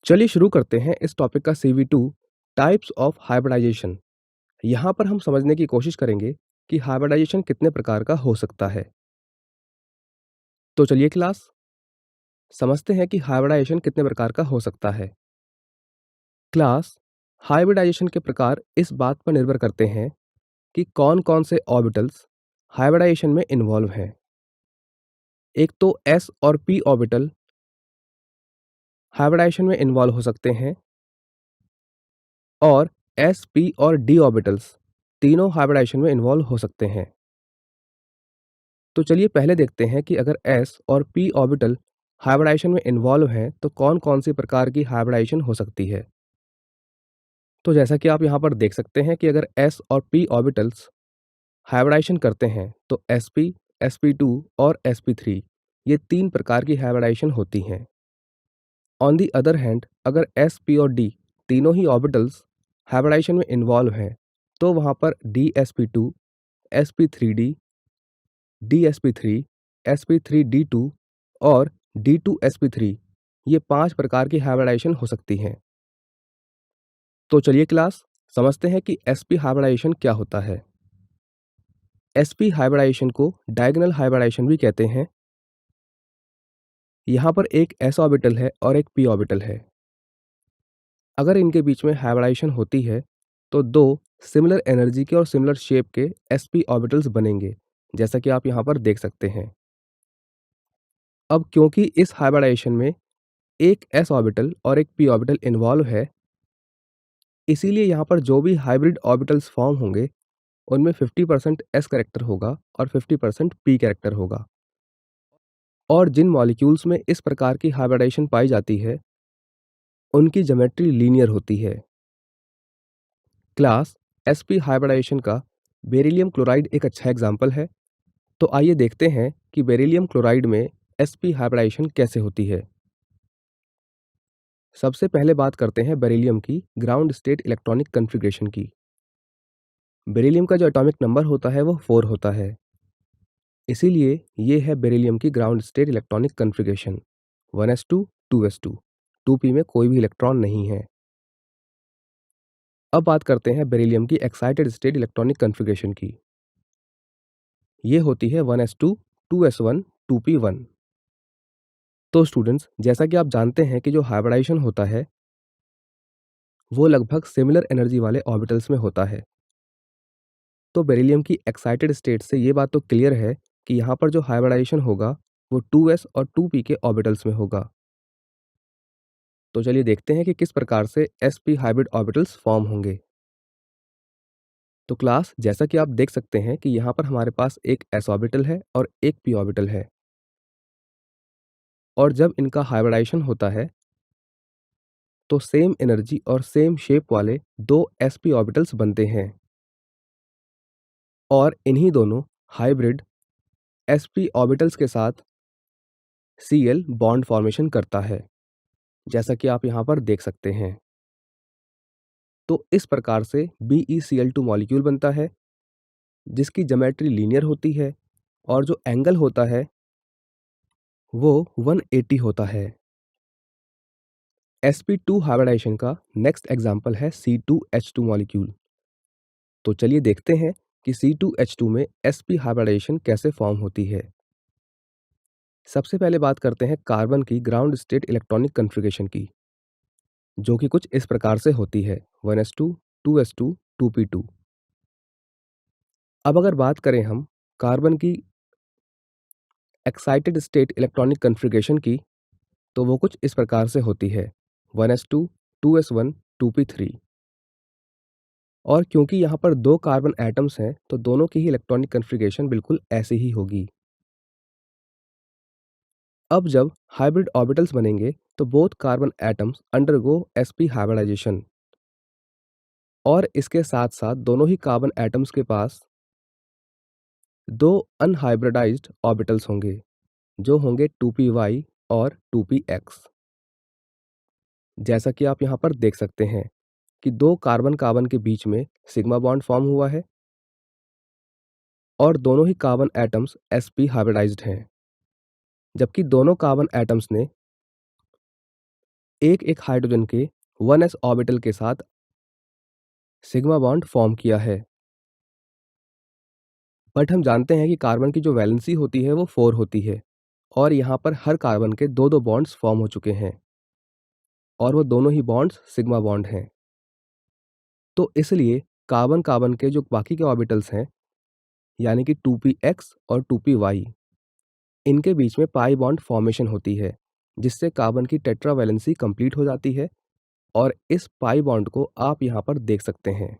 चलिए शुरू करते हैं इस टॉपिक का CV2 टाइप्स ऑफ हाइब्रिडाइजेशन। यहाँ पर हम समझने की कोशिश करेंगे कि हाइब्रिडाइजेशन कितने प्रकार का हो सकता है। तो चलिए क्लास समझते हैं कि हाइब्रिडाइजेशन कितने प्रकार का हो सकता है। क्लास हाइब्रिडाइजेशन के प्रकार इस बात पर निर्भर करते हैं कि कौन कौन से ऑर्बिटल्स हाइब्रिडाइजेशन में इन्वॉल्व हैं। एक तो s और p ऑर्बिटल हाइब्रिडाइजेशन में इन्वॉल्व हो सकते हैं और s, p और d ऑर्बिटल्स तीनों हाइब्रिडाइजेशन में इन्वॉल्व हो सकते हैं। तो चलिए पहले देखते हैं कि अगर s और p ऑर्बिटल हाइब्रिडाइजेशन में इन्वॉल्व हैं तो कौन कौन सी प्रकार की हाइब्रिडाइजेशन हो सकती है। तो जैसा कि आप यहाँ पर देख सकते हैं कि अगर s और p ऑर्बिटल्स हाइब्रिडाइजेशन करते हैं तो sp, sp2 और sp3 ये तीन प्रकार की हाइब्रिडाइजेशन होती हैं। ऑन दी अदर हैंड अगर s, p और d तीनों ही ऑर्बिटल्स हाइब्रिडाइजेशन में इन्वॉल्व हैं तो वहाँ पर dsp2, sp3d, dsp3, sp3d2 और d2sp3 ये पांच प्रकार की हाइब्रिडाइजेशन हो सकती हैं। तो चलिए क्लास समझते हैं कि sp हाइब्रिडाइजेशन क्या होता है। sp हाइब्रिडाइजेशन को डायगोनल हाइब्रिडाइजेशन भी कहते हैं। यहाँ पर एक s ऑर्बिटल है और एक p ऑर्बिटल है। अगर इनके बीच में हाइब्रिडाइजेशन होती है तो दो सिमिलर एनर्जी के और सिमिलर शेप के sp ऑर्बिटल्स बनेंगे, जैसा कि आप यहाँ पर देख सकते हैं। अब क्योंकि इस हाइब्रिडाइजेशन में एक s ऑर्बिटल और एक p ऑर्बिटल इन्वॉल्व है, इसीलिए यहाँ पर जो भी हाइब्रिड ऑर्बिटल्स फॉर्म होंगे उनमें 50% s कैरेक्टर होगा और 50% p कैरेक्टर होगा। और जिन मॉलिक्यूल्स में इस प्रकार की हाइब्रिडाइजेशन पाई जाती है उनकी ज्योमेट्री लीनियर होती है। क्लास sp हाइब्रिडाइजेशन का बेरिलियम क्लोराइड एक अच्छा एग्जाम्पल है। तो आइए देखते हैं कि बेरिलियम क्लोराइड में sp हाइब्रिडाइजेशन कैसे होती है। सबसे पहले बात करते हैं बेरिलियम की ग्राउंड स्टेट इलेक्ट्रॉनिक कॉन्फ़िगरेशन की। बेरिलियम का जो एटॉमिक नंबर होता है वो 4 होता है, इसीलिए ये है बेरिलियम की ground state electronic configuration 1s2 2s2 2p में कोई भी इलेक्ट्रॉन नहीं है। अब बात करते हैं बेरिलियम की एक्साइटेड स्टेट इलेक्ट्रॉनिक कॉन्फ़िगरेशन की। ये होती है 1s2 2s1 2p1। तो स्टूडेंट्स जैसा कि आप जानते हैं कि जो हाइब्रिडाइजेशन होता है वो लगभग सिमिलर एनर्जी वाले ऑर्बिटल्स में होता है। तो बेरिलियम की एक्साइटेड स्टेट से ये बात तो क्लियर है कि यहाँ पर जो हाइब्रिडाइजेशन होगा वो 2s और 2p के ऑर्बिटल्स में होगा। तो चलिए देखते हैं कि किस प्रकार से sp हाइब्रिड ऑर्बिटल्स फॉर्म होंगे। तो क्लास जैसा कि आप देख सकते हैं कि यहाँ पर हमारे पास एक s ऑर्बिटल है और एक p ऑर्बिटल है, और जब इनका हाइब्रिडाइजेशन होता है तो सेम एनर्जी और सेम शेप वाले दो sp ऑर्बिटल्स बनते हैं और इन्हीं दोनों हाइब्रिड sp ऑर्बिटल्स के साथ Cl बॉन्ड फॉर्मेशन करता है, जैसा कि आप यहाँ पर देख सकते हैं। तो इस प्रकार से BeCl2 मॉलिक्यूल बनता है जिसकी ज्योमेट्री लीनियर होती है और जो एंगल होता है वो 180 होता है। sp2 हाइब्रिडाइजेशन का नेक्स्ट एग्जाम्पल है C2H2 मॉलिक्यूल। तो चलिए देखते हैं कि C2H2 में sp हाइब्रिडाइजेशन कैसे फॉर्म होती है। सबसे पहले बात करते हैं कार्बन की ग्राउंड स्टेट इलेक्ट्रॉनिक कॉन्फ़िगरेशन की, जो कि कुछ इस प्रकार से होती है 1s2 2s2 2p2। अब अगर बात करें हम कार्बन की एक्साइटेड स्टेट इलेक्ट्रॉनिक कॉन्फ़िगरेशन की तो वो कुछ इस प्रकार से होती है 1s2 2s1 2p3। और क्योंकि यहाँ पर दो कार्बन एटम्स हैं तो दोनों की ही इलेक्ट्रॉनिक कॉन्फ़िगरेशन बिल्कुल ऐसी ही होगी। अब जब हाइब्रिड ऑर्बिटल्स बनेंगे तो both carbon atoms undergo sp hybridisation, और इसके साथ साथ दोनों ही कार्बन एटम्स के पास दो अनहाइब्रिडाइज्ड ऑर्बिटल्स होंगे जो होंगे 2py और 2px। जैसा कि आप यहाँ पर देख सकते हैं कि दो कार्बन कार्बन के बीच में सिग्मा बॉन्ड फॉर्म हुआ है और दोनों ही कार्बन एटम्स sp हाइब्रिडाइज्ड हैं, जबकि दोनों कार्बन एटम्स ने एक हाइड्रोजन के 1s ऑर्बिटल के साथ सिग्मा बॉन्ड फॉर्म किया है। बट हम जानते हैं कि कार्बन की जो वैलेंसी होती है वो 4 होती है और यहाँ पर हर कार्बन के 2-2 बॉन्ड्स फॉर्म हो चुके हैं और वो दोनों ही बॉन्ड्स सिग्मा बॉन्ड हैं। तो इसलिए कार्बन कार्बन के जो बाकी के ऑर्बिटल्स हैं, यानी कि 2px और 2py, इनके बीच में पाई बॉन्ड फॉर्मेशन होती है, जिससे कार्बन की टेट्रा वैलेंसी कंप्लीट हो जाती है और इस पाई बॉन्ड को आप यहाँ पर देख सकते हैं।